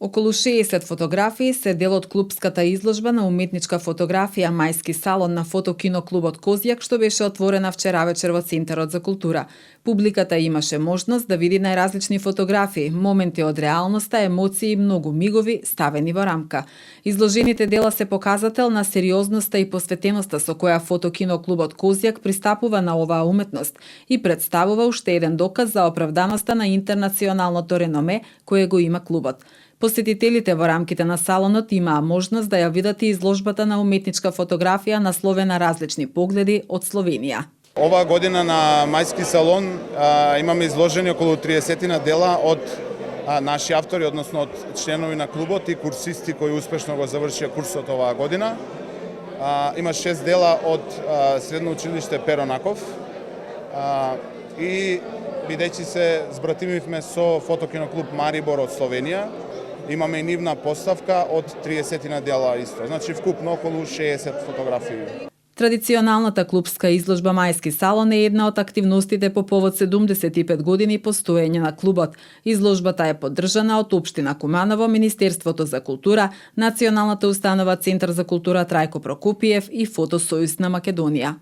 Околу 60 фотографии се дел од клубската изложба на уметничка фотографија Мајски салон на фотокино клубот Козјак, што беше отворена вчера вечер во Центарот за култура. Публиката имаше можност да види најразлични фотографии, моменти од реалноста, емоции и многу мигови ставени во рамка. Изложените дела се показател на сериозноста и посветеноста со која фотокино клубот Козјак пристапува на оваа уметност и представува уште еден доказ за оправданоста на интернационалното реноме кое го има клубот. Посетителите во рамките на салонот имаа можност да ја видат и изложбата на уметничка фотографија насловена Различни погледи од Словенија. Оваа година на Мајски салон имаме изложени околу 30 дела од наши автори, односно од членови на клубот и курсисти кои успешно го завршија курсот оваа година. Има 6 дела од Средно училиште Перо Наков и бидејќи се збратимивме со фотокино клуб Марибор од Словенија, имаме и нивна поставка од 30 дела исто. Значи вкупно околу 60 фотографии. Традиционалната клубска изложба Мајски салон е една од активностите по повод 75 години постоење на клубот. Изложбата е поддржана од Општина Куманово, Министерството за култура, Националната установа Центар за култура Трајко Прокопиев и Фотосојуз на Македонија.